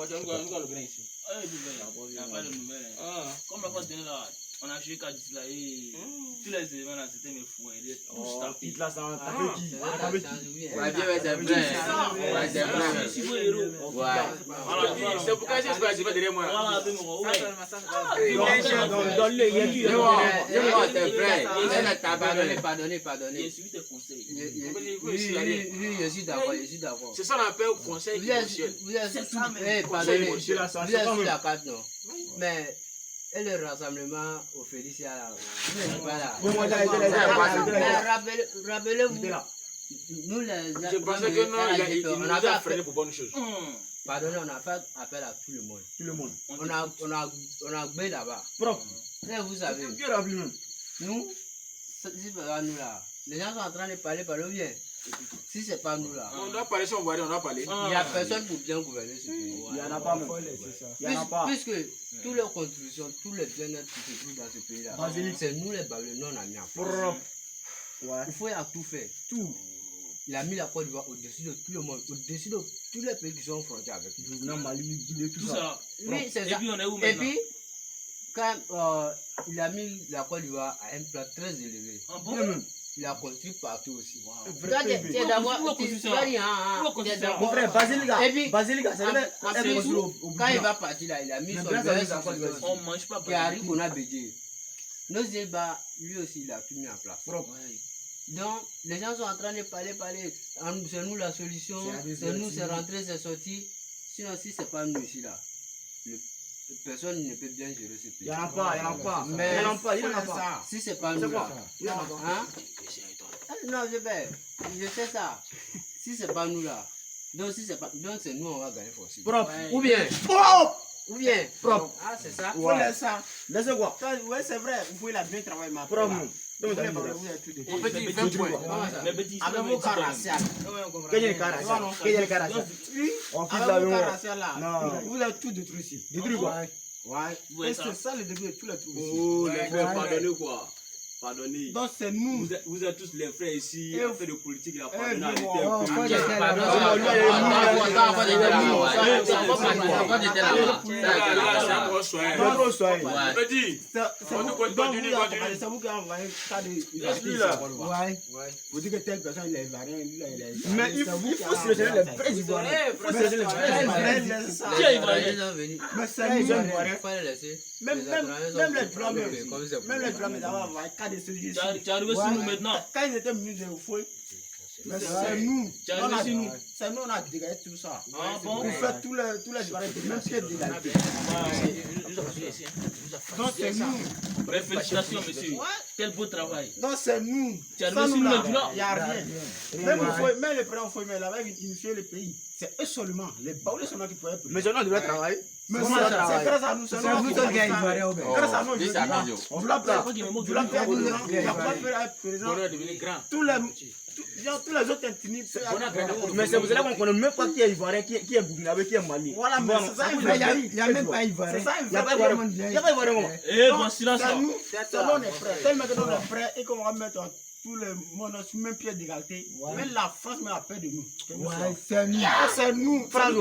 le grain ici. Il n'y a pas de nouvelles. Comme la fois dernière, là, on a joué qu'à dire là, et tous les événements là, c'était mes fous. Tous tapés. Là, ça va qui? C'est vrai. Si vous héros. C'est pourquoi je suis pas derrière moi. Voilà, avec mon ouais. C'est vrai. Pardonnez. J'ai suivi tes conseils. Oui, je suis d'accord. C'est ça qu'on appelle conseil émotionnel. Vous êtes C'est ça, mais. pardonnez, Conseil vous êtes émotionnel, sur la carte, non? Mais, et le rassemblement au Félicia là, vous n'êtes pas là. Mais rappelez-vous, nous les Je pensais que non, il nous a freiné pour bonne chose. pardonnez, on a fait appel à tout le monde. Tout le monde. On a gbé là-bas. Propre. Mais vous savez, Bien rempli même. nous, si c'est pas nous là, les gens sont en train de parler bien. Si c'est pas nous là, On doit parler sans voir, on doit parler. il n'y a personne pour bien gouverner ce pays. Il n'y en a pas même. Il n'y en a pas. Puisque toutes les contributions, tous les bien-être qui se trouvent dans ce pays là, c'est nous les Babyloniens, on a mis en place. Propre. Ouais. Il faut y avoir tout fait. Tout. Il a mis la Côte d'Ivoire au-dessus de tout le monde, au-dessus de tous les pays qui sont en frontière avec nous. Burkina, Mali, Guinée, tout Tout ça. ça. Oui, c'est Et ça. puis on est où Et maintenant? puis, quand il a mis la Côte d'Ivoire à un plat très élevé, Ah bon? Même. il a construit partout aussi. Vrai Toi, PIB. tu es d'abord. Pourquoi Tu construire vas ça? dire, Pourquoi tu es construire ça? Mon d'abord. frère, Basilica. Et puis, Basilica, c'est même en un plus, construit au quand il Burkina. va partir là, il a mis Mais son bien, ça verre veut dire quoi, sur il va dire? On mange pas. qui arrive qu'on a bédié. Nos débats, lui aussi, il a tout mis en place. Propre. Donc, les gens sont en train de parler. C'est nous la solution, c'est nous, c'est rentré, c'est sorti. Sinon, si c'est pas nous ici là, personne ne peut bien gérer ce pays. Il n'y en a pas, il n'y en a pas. Mais Il n'y en a pas, il n'y en a pas. si c'est pas C'est nous là, quoi? Il n'y en a pas. hein? Non, je sais ça. Si c'est pas nous là, donc si c'est pas, donc c'est nous on va gagner forcément. Propre. Ou bien, Propre. propre. Ah, c'est ça. Faut laisser ça. Laissez quoi? Ouais, c'est vrai, vous pouvez la bien travailler, mais après, Propre. là, Donc, vous tu avez as pas- dit. vous avez tout détruit. On peut dire 20 points. Mais bêtise. Avec vos cas raciaux. Quel est le cas racial? Quel est le cas racial? Oui, On fixe avec vos cas l'avion. raciaux là, Non. vous avez tout détruit ici. Détruit quoi? Ouais. Et c'est ça le début de tous les trucs ici. Oh, les frères, pardonnez quoi? Pardonnez. Donc c'est nous. Vous êtes tous les frères ici, Et on fait de politique, il a Eh, pardonné à dis-moi, C'est un gros soin. Trop soigné. On peut dire. C'est On vous- nous donc continue, vous avez- continue. c'est vous qui avez envoyé ça de. Laisse-lui-là. Ouais. Vous dites que telle personne il est ivoirien, lui là il est. Mais il faut sélectionner les vrais Ivoiriens. Il faut sélectionner les vrais Ivoiriens. Qui est ivoirien? Mais c'est Ils nous. sont Ivoiriens. Même les Dramés aussi. Même les Dramés d'avoir envoyé cas de celui Tu es arrivé sur nous maintenant. Quand ils étaient venus de Oufoué, mais c'est nous. Tu es arrivé sur nous. C'est nous on a dégagé tout ça. Ah bon? Pour faire tous les Ivoiriens de même pied d'égalité. Donc c'est nous. Mais félicitations, monsieur. Quel beau travail. Donc c'est nous. Tu es arrivé Sans sur nous nous là, maintenant. il n'y a rien. Même le président Oufoué, mais là-bas, unifier le pays. C'est eux seulement. Les Baoulés seulement qui pouvaient. Mais je devrait travailler. Mais Comment c'est ça travaille? grâce à nous seulement. nous seuls qui sommes Ivoiriens, Grâce à nous, Dis ça, non, Dieu. on l'a Pourquoi tu me moques tu de l'as nous? fait il n'y a pas de président. Bonheur est devenu grand. Tous les autres ethnies. Mais c'est pour cela qu'on ne connaît même pas qui est Ivoirien, qui est Burkinabé, qui est Mali. Voilà, mais c'est ça, il n'y a même pas Ivoirien. C'est ça, Il n'y a pas Ivoirien. Il n'y a pas Ivoirien comment? Eh, bon, silence là. C'est nous, c'est nous, on est prêts. Tellement que nous on est prêts et qu'on va mettre tout le monde sur le même pied d'égalité. Même la France met la paix de nous. C'est nous. C'est nous. France, C'est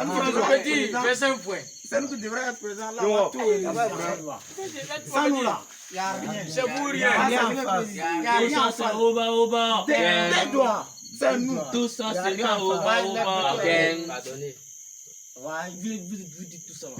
nous qui devons On être peut dire présents. 25 points. C'est nous qui devons être présents là. Non. Tout est sans nous là. Il n'y a rien. C'est pour Il n'y a rien. rien en face. Il n'y a Tout rien ça, en c'est face. oba. Des doigts. C'est nous. Tout ça, c'est rien pas à oba. faire. Pardonnez. Vous dites tout ça là.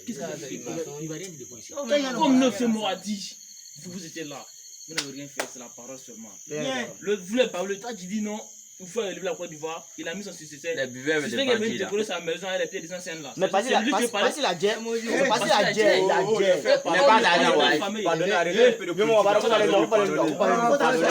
Qu'est-ce Ça, que c'est une façon. il va rien dire de quoi ici. Comme neuf mois a dit, vous étiez là. Vous n'avez rien fait, c'est la parole seulement. Bien. Vous l'avez parlé, toi tu dis non. Il faut élever la Côte d'Ivoire. Il a mis son successeur. Les buveurs C'est de lui qui est venu parti là. décorer sa maison et les pieds des anciennes là. Mais C'est lui qui est parlé. passer la guerre. C'est passer la la guerre. La guerre. On n'est pas d'ailleurs, ouais. Pardonnez, arrêtez un peu de Mais moi, on va politique. parler de on va parler de on va parler de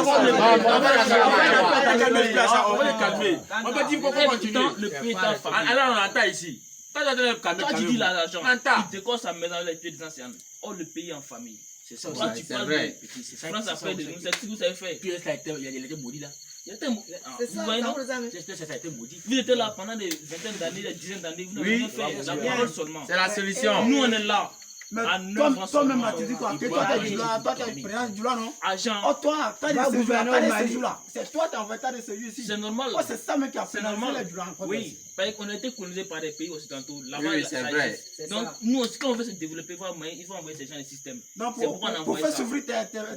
On va les calmer. On peut dire pourquoi continuer. Le pays est en famille. Alors on entend ici. Toi, tu dois te calmer. Toi, tu dis l'argent. Entends. Il décore sa maison avec les pieds des anciennes. Or, le pays est en famille. C'est ça, Toi, tu c'est parles vrai. de France a fait de nous. C'est ce que vous avez fait. Puis il était maudit là. Il était vous voyez, non? J'espère que ça a été maudit. Vous étiez là pendant des vingtaines d'années, des dizaines d'années. Vous n'avez rien fait. La parole seulement. C'est la solution. Nous, on est là. Mais À 9 ans toi-même, seulement. tu dis quoi? Que toi, t'es Djoula, toi, t'es président Djoula, non? Agent, Oh, toi, t'as Va des séjours, gouverner t'as au des Mali. séjours là. C'est toi, t'as envoyé, t'as des séjours ici. c'est normal. Oh, c'est ça, même qui a C'est pénalisé normal. les Djoula encore. Oui, parce qu'on a été colonisé par des pays occidentaux. Là-bas, Oui, là, c'est ça vrai. existe. Donc, nous aussi, quand on veut se développer, il faut envoyer ces gens dans le système. Non, C'est pourquoi on a pour envoyé faire ça. souffrir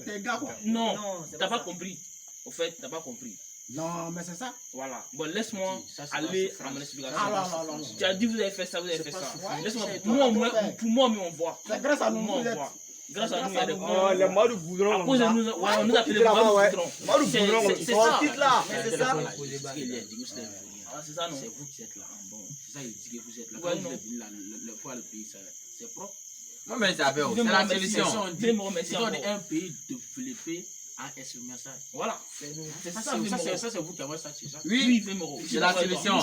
tes gars, quoi. Non, c'est t'as pas pas ça. compris. Au fait, t'as pas compris. Non, mais c'est ça. Voilà. Bon, laisse-moi aller à mon explication. Alors. Tu as dit, vous avez fait ça, vous avez fait ça. souffrance. Laisse-moi, C'est moi, au toi moins, qui fais. pour moi, mais on voit. C'est grâce à nous, Moi, vous on êtes. voit. Grâce à C'est nous, il y a des grâce à bons. Oh, les mois de goudron À comme cause de ça. nous, ouais, on nous appelle les là-bas, mois ouais. de goudron. Mois de goudron, C'est on ça. quitte là. C'est ça. Ah, c'est ça, non? C'est vous qui êtes là en bon. C'est ça, il dit que vous êtes là. Ouais, Quand non. vous êtes venu là, le poids, le pays, c'est propre. Non, mais ça fait. Viens C'est me la remercier. solution. Viens me remercier Si on est encore. un pays développé à exprimer ça. Voilà. C'est ça, Vimoro. Ça, c'est vous qui avez ça, c'est ça. Oui, Vimoro. C'est la solution.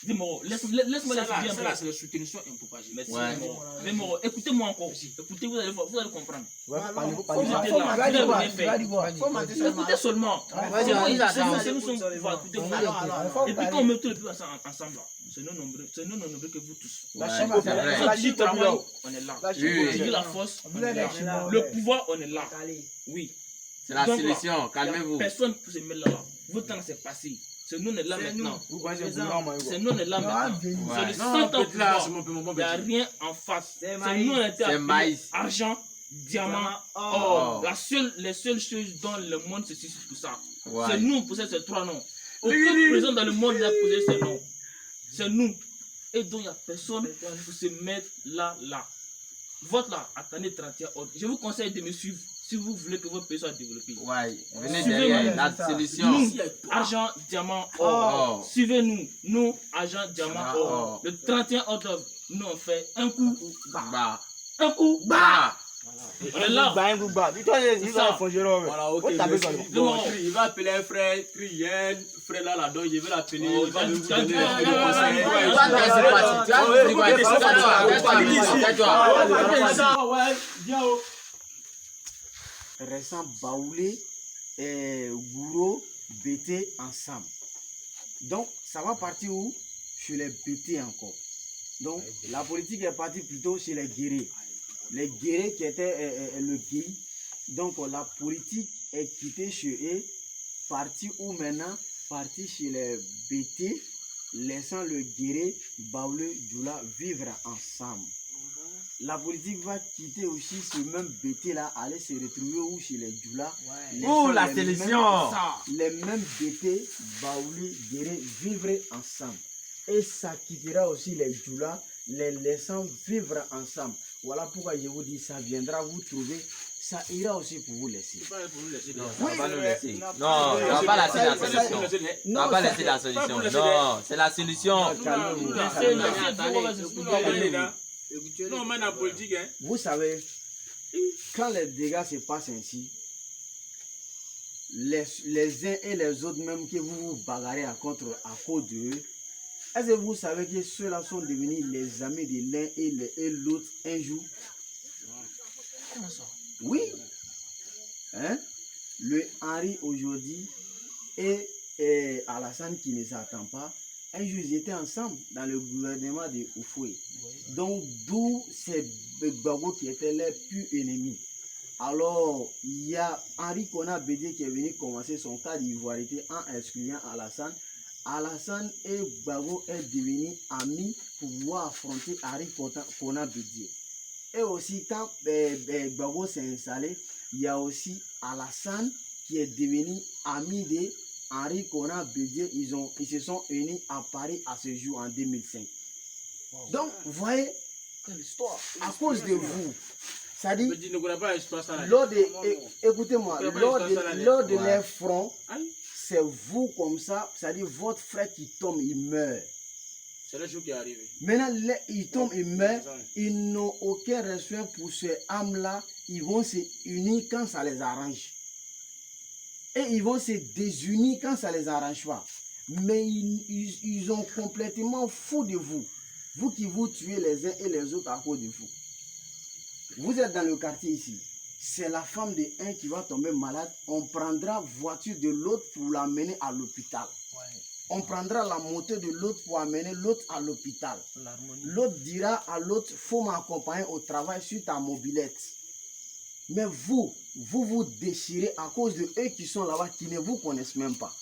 Vimoro, laisse-moi Ça, l'expliquer là, un c'est peu. la soutention impropagée. Merci, Ouais. Vimoro. Vimoro, écoutez-moi encore. Écoutez, vous allez comprendre. Ouais, Alors, parlez- faut parlez- Vous ma- étiez faut là, ma- vous avez quoi? rien Tu vas fait. dire quoi? faut mentir seulement. Écoutez seulement. Vas-y, C'est moi, vas-y, c'est attends. nous, c'est nous, écoutez, vous. Alors. Et puis quand on met tout le pays ensemble, là, c'est nous nombreux que vous tous. La Ouais, Chine, c'est vrai. Ceux qui travaillent, on est là. La Oui, Chine, Ceux qui la force, on est là. là. Le pouvoir, on est là. Oui. C'est la Donc, là, solution. il y a Calmez-vous. personne pour se mettre là. Votre temps c'est passé. C'est nous, on est là C'est maintenant. vous pensez que goudron, moi, C'est nous, on est là maintenant. C'est Ouais. le Non, centre peut-être là, c'est pouvoir. mon Il n'y a petit. rien en face. C'est C'est maïs. nous, on était C'est appelés maïs. argent, diamant, or. or. Les seules choses dont le monde se situe pour ça. Ouais. C'est nous qui possèdons ces trois noms. Aucun président dans le monde n'a posé ces noms. C'est nous. Et donc, il n'y a personne pour se mettre là. Vote là, attendez 31 ordres. Je vous conseille de me suivre si vous voulez que votre pays soit développé. Ouais. Venez Suivez-moi. derrière. La solution. Nous, argent, diamant, or. Or. Suivez-nous. Nous, argent, diamant, Diamant, or. or. Le 31 octobre, nous on fait un coup. Bah. Un coup. Bah. On est là. Bah, un coup, bah. Dis-toi, ils ça. sont forgerons, ouais. Voilà, ok. Faut taper dans merci. le- Donc, il va appeler un frère, Trien, frère là, là-dedans, je vais l'appeler. Oh, Il va tu- vous tu- donner tu- un peu tu- de tu- conseils. tu- Ouais, tu- ouais, tu- ouais, tu- c'est parti. tu- Tu vas tu- nous écouter, tu- c'est parti. Ouais, récent Baoulé et Gouro BT ensemble. Donc, ça va partir où? Chez les BT encore. Donc, la politique est partie plutôt chez les guerriers. Les guerriers qui étaient le pays. Donc, la politique est quittée chez eux, partie où maintenant? Partie chez les BT, laissant le guerrier Baoulé Djoula vivre ensemble. La politique va quitter aussi ce même BT là, aller se retrouver où chez les Djoula. Oh, la solution. Les mêmes BT, Baouli, Guéré, vivre ensemble. Et ça quittera aussi les Djoula, les laissant vivre ensemble. Voilà pourquoi je vous dis, ça viendra vous trouver, ça ira aussi pour vous laisser. Non, Oui, on va nous laisser. non, Non, on va pas laisser la ça- solution. On va pas laisser la solution. Non, c'est la solution. Calmez-vous. Non, mais la politique, hein. Vous savez, quand les dégâts se passent ainsi, les uns et les autres, même que vous vous bagarrez à cause d'eux, est-ce que vous savez que ceux-là sont devenus les amis de l'un et l'autre un jour? Comment ça? Oui. Hein? Le Henri aujourd'hui et Alassane qui ne s'attend pas, un jour ils étaient ensemble dans le gouvernement de Oufoué. Donc d'où ces Gbagbo qui étaient les plus ennemis. Alors il y a Henri Kona Bédié qui est venu commencer son cas d'ivoirité en excluant Alassane. Alassane et Gbagbo est devenu amis pour pouvoir affronter Henri Kona Bédié. Et aussi, quand Gbagbo s'est installé, il y a aussi Alassane qui est devenu ami de Henri Kona Bédié. Ils se sont unis à Paris à ce jour en 2005. Donc, vous voyez, à cause de vous, ça dit, écoutez-moi, lors de leur front, c'est vous comme ça, ça dit votre frère qui tombe, il meurt. C'est le jour qui est arrivé. Maintenant, ils tombent, ils meurent, ils n'ont aucun respect pour ces âmes-là, ils vont se unir quand ça les arrange. Et ils vont se désunir quand ça les arrange pas. Mais ils ont complètement fou de vous. Vous qui vous tuez les uns et les autres à cause de vous. Vous êtes dans le quartier ici. C'est la femme de un qui va tomber malade. On prendra voiture de l'autre pour l'amener à l'hôpital. on prendra la moto de l'autre pour amener l'autre à l'hôpital. L'harmonie. L'autre dira à l'autre, faut m'accompagner au travail sur ta mobilette. Mais vous vous déchirez à cause de eux qui sont là-bas, qui ne vous connaissent même pas.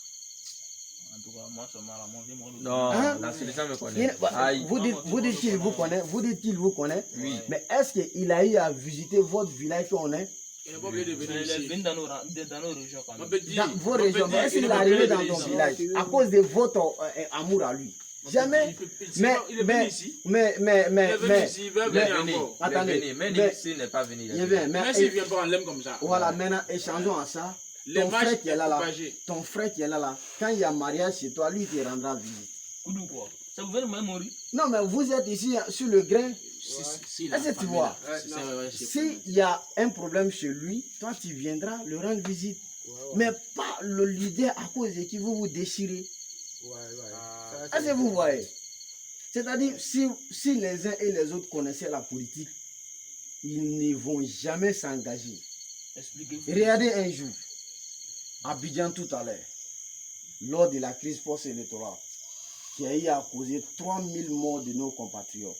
En tout cas, moi, ça m'a la manger, moi, le- Non, Hein? la solution me connaît. Aïe. Vous dites qu'il vous connaît, vous dites qu'il vous connaît. Oui. Mais est-ce qu'il a eu à visiter votre village qu'on est? Il n'est pas obligé de Mais venir il est ici. venu dans nos régions quand Mon même. petit, Dans vos mon régions, petit, mais est-ce il qu'il est est pas arrivé obligé de dans venir ton ici. village à cause de votre amour à lui? Jamais. Il est venu ici. Il est venu ici, il va Il est venir venu. encore. Il est Attendez, venu. Mais mais- s'il n'est pas venu, il est Il venu. vient, Mais s'il ne vient pas, on l'aime comme ça. voilà, maintenant échangeons à ça. Les Ton matchs frère qui est là, propagés. ton frère qui est là, quand il y a mariage chez toi, lui il te rendra visite. Koudou, quoi. Ça vous veut même mourir? Non, mais vous êtes ici sur le grain. Si, Est-ce que tu vois? Si, S'il y a un problème chez lui, toi tu viendras le rendre visite. Mais pas le leader à cause de qui vous vous déchirez. Est-ce que vous voyez? C'est-à-dire, si les uns et les autres connaissaient la politique, ils ne vont jamais s'engager. Expliquez-vous. Regardez un jour, à Abidjan tout à l'heure, lors de la crise post-électorale, qui a eu à causer 3000 morts de nos compatriotes.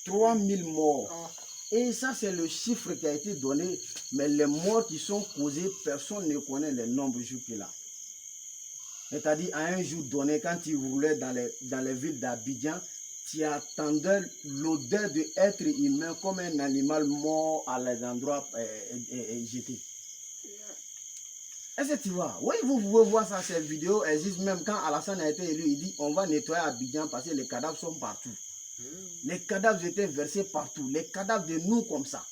3000 morts. Et ça, c'est le chiffre qui a été donné. Mais les morts qui sont causées, personne ne connaît les nombres jusque-là. C'est-à-dire, à un jour donné, quand tu roulais dans les villes d'Abidjan, tu attendais l'odeur de être humain comme un animal mort à les endroits jetés. Est-ce que tu vois? Oui, vous pouvez voir ça, ces vidéos existent. Même quand Alassane a été élu, il dit on va nettoyer Abidjan parce que les cadavres sont partout. Les cadavres étaient versés partout. Les cadavres de nous comme ça.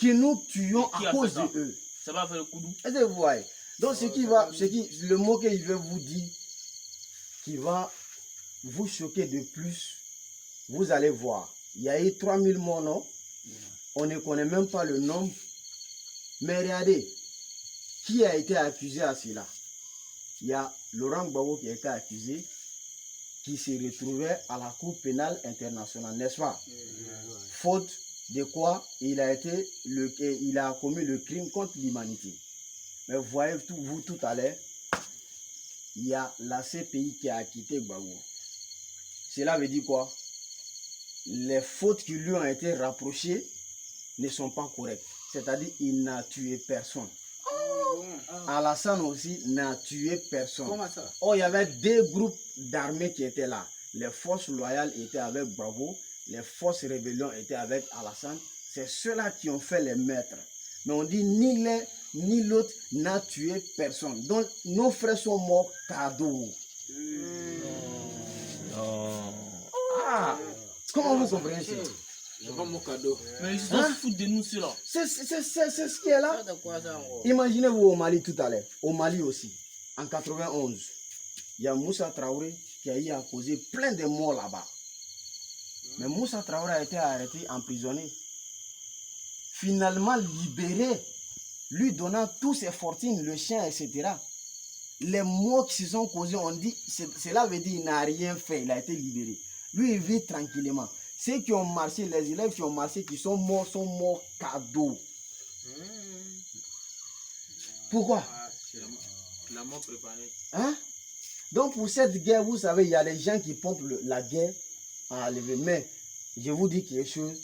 Que nous tuons Qui à a fait cause ça? de eux. Ça va faire le Koudou. Est-ce que vous voyez? Donc, le mot qu'il veut vous dire, qui va vous choquer de plus, vous allez voir. Il y a eu 3000 morts, non? On ne connaît même pas le nombre. Mais regardez, qui a été accusé à cela? Il y a Laurent Gbagbo qui a été accusé, qui se retrouvait à la Cour pénale internationale, n'est-ce pas? Faute de quoi il a commis le crime contre l'humanité. Mais voyez vous tout à l'heure, il y a la CPI qui a acquitté Gbagbo. Cela veut dire quoi? Les fautes qui lui ont été rapprochées ne sont pas correctes. C'est-à-dire il n'a tué personne. Alassane aussi n'a tué personne. Comment ça? Oh, il y avait deux groupes d'armées qui étaient là. Les forces loyales étaient avec Gbagbo, les forces rébellions étaient avec Alassane. C'est ceux-là qui ont fait les maîtres. Mais on dit ni l'un ni l'autre n'a tué personne. Donc nos frères sont morts cadeau. Ah, comment vous comprenez ça? C'est pas mon cadeau. Mais ils se foutent de nous, ceux-là. C'est ce qui est là. Ça de quoi ça encore? Imaginez-vous au Mali tout à l'heure. Au Mali aussi, en 91, il y a Moussa Traoré qui a eu à causer plein de morts là-bas. Mais Moussa Traoré a été arrêté, emprisonné. Finalement libéré, lui donnant toutes ses fortunes, le chien, etc. Les morts qui se sont causés, on dit, cela veut dire qu'il n'a rien fait, il a été libéré. Lui, il vit tranquillement. Ceux qui ont marché, les élèves qui ont marché, qui sont morts cadeau. Pourquoi? La mort préparée. Hein? Donc pour cette guerre, vous savez, il y a les gens qui pompent la guerre à enlever. Mais je vous dis quelque chose,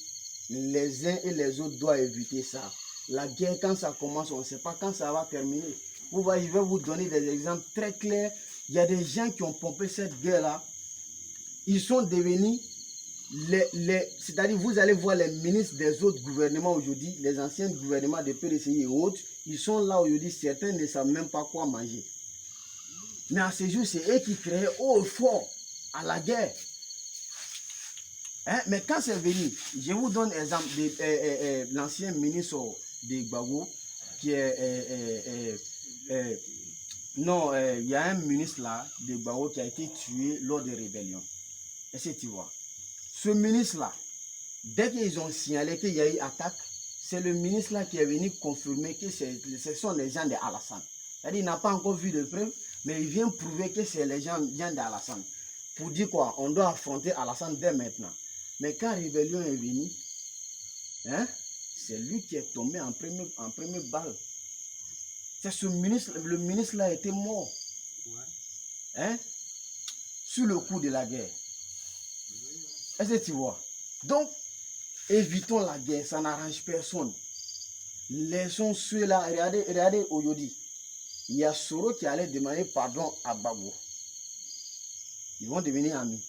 les uns et les autres doivent éviter ça. La guerre, quand ça commence, on ne sait pas quand ça va terminer. Vous voyez, je vais vous donner des exemples très clairs. Il y a des gens qui ont pompé cette guerre-là. Ils sont devenus c'est-à-dire, vous allez voir les ministres des autres gouvernements aujourd'hui, les anciens gouvernements de PDCI et autres, ils sont là aujourd'hui, certains ne savent même pas quoi manger. Mais à ce jour, c'est eux qui créaient haut et fort à la guerre. Hein? Mais quand c'est venu, je vous donne l'exemple de l'ancien ministre de Gbagbo, qui est... il y a un ministre là, de Gbagbo, qui a été tué lors des rébellions. Est-ce que tu vois? Ce ministre-là, dès qu'ils ont signalé qu'il y a eu attaque, c'est le ministre-là qui est venu confirmer que ce sont les gens d'Alassane. C'est-à-dire qu'il n'a pas encore vu de preuves, mais il vient prouver que c'est les gens d'Alassane. Pour dire quoi? On doit affronter Alassane dès maintenant. Mais quand la rébellion est venue, hein, c'est lui qui est tombé en première balle. C'est ce ministre, le ministre-là était mort. hein, sous le coup de la guerre. Est-ce que tu vois? Donc, évitons la guerre, ça n'arrange personne. Laissons ceux-là, regardez aujourd'hui. Il y a Soro qui allait demander pardon à Gbagbo. Ils vont devenir amis.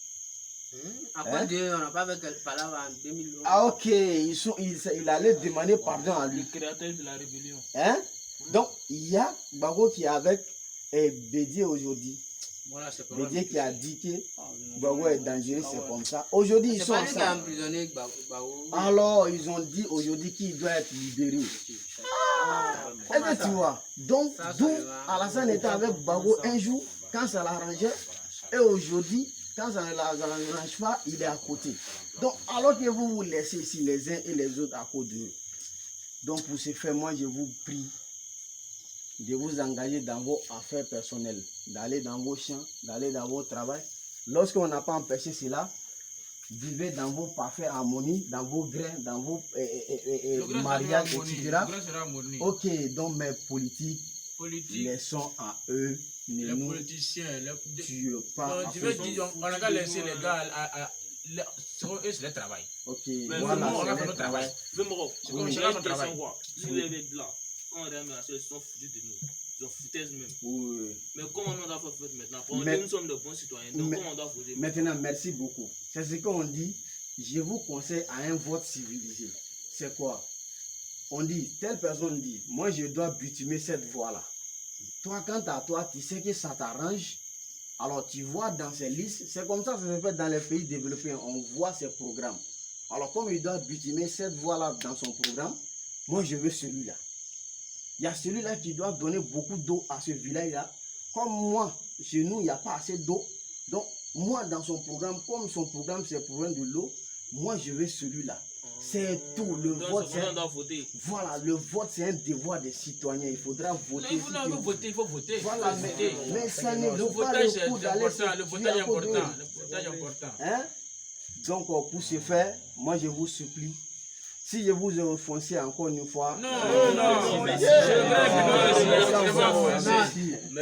Après, on n'a pas fait parler en 2011. Ah ok, il allait demander pardon à lui. Le créateur de la rébellion. Hein? Donc, il y a Gbagbo qui est avec Bédié aujourd'hui. Voilà, c'est pas Bédié qui a dit que Gbagbo est dangereux, c'est comme ça. Aujourd'hui, ils sont pas lui qui a ensemble. emprisonné Gbagbo. Alors, ils ont dit aujourd'hui qu'il doit être libéré. Est-ce que tu vois? Donc, d'où Alassane était avec Gbagbo un jour, quand ça l'arrangeait, et aujourd'hui, quand ça ne l'arrange pas, il est à côté. Donc, alors que vous vous laissez ici les uns et les autres à côté d'eux. Donc, pour ce faire, moi, je vous prie de vous engager dans vos affaires personnelles, d'aller dans vos champs, d'aller dans vos travail. Lorsqu'on n'a pas empêché cela, vivez dans vos parfaits harmonies, dans vos grains, dans vos mariages, etc. Ok, donc mes politiques, laissons à eux. Les politiciens, Tu pas. je veux dire, on a qu'à laisser les gars eux, c'est le travail. Ok, Mais voilà, nous, on a c'est fait le notre travail. C'est comme j'ai chacun une son question, travail. quoi. Si vous avez là, quand on regarde ils sont foutus de nous. Ils ont foutaise même. Oui. Mais comment on doit faire faute maintenant? Pendant Mais- que nous sommes de bons citoyens, donc mais- comment on doit voter? Maintenant, merci beaucoup. C'est ce qu'on dit. Je vous conseille à un vote civilisé. C'est quoi? On dit, telle personne dit, moi je dois bitumer cette voie-là. Toi, quant à toi, tu sais que ça t'arrange. Alors tu vois dans ces listes, c'est comme ça que ça se fait dans les pays développés. On voit ces programmes. Alors comme il doit bitumer cette voie-là dans son programme, moi je veux celui-là. Il y a celui-là qui doit donner beaucoup d'eau à ce village-là. Comme moi, chez nous, il n'y a pas assez d'eau. Donc, moi, dans son programme, comme son programme, c'est le problème de l'eau, moi, je veux celui-là. C'est tout. Le Donc, vote, c'est comment on doit voter. voilà, le vote, c'est un devoir des citoyens. Il faudra voter. Il faut voter, il faut voter. Voilà, mais ça ne Le vaut pas votage le est coup d'aller important, le se votage tuer est à cause d'eux. important. Le votage est important. Hein? Donc, pour ce faire, moi, je vous supplie, si je vous ai offensé encore une fois, Non, merci.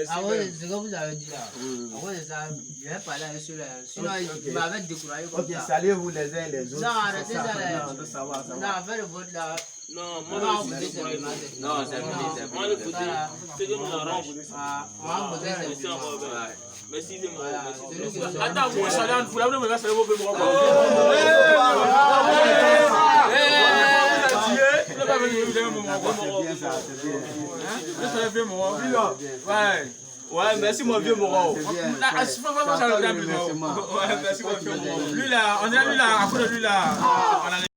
Avant de ce que vous avez dit là, avant de ça, je vais parler avec ceux-là. Sinon, il m'avait découragé comme ok, ça. saluez-vous les uns et les autres. Non, arrêtez ça là. Non, ça va, ça Non, va. faire le vote là. Non, On va moi, voter je seulement. Non, c'est fini, c'est on va le fini. voter. C'est que nous arrange. On va voter Merci seulement. encore. Merci de moi. Voilà, Merci. celui qui Attends, moi, ça donne, vous l'avez me laisser le mot. C'est bien ça, c'est bien. Ouais, merci mon vieux Moreau. C'est bien. Merci mon vieux Moreau. Lui là, on dirait lui là, après lui là.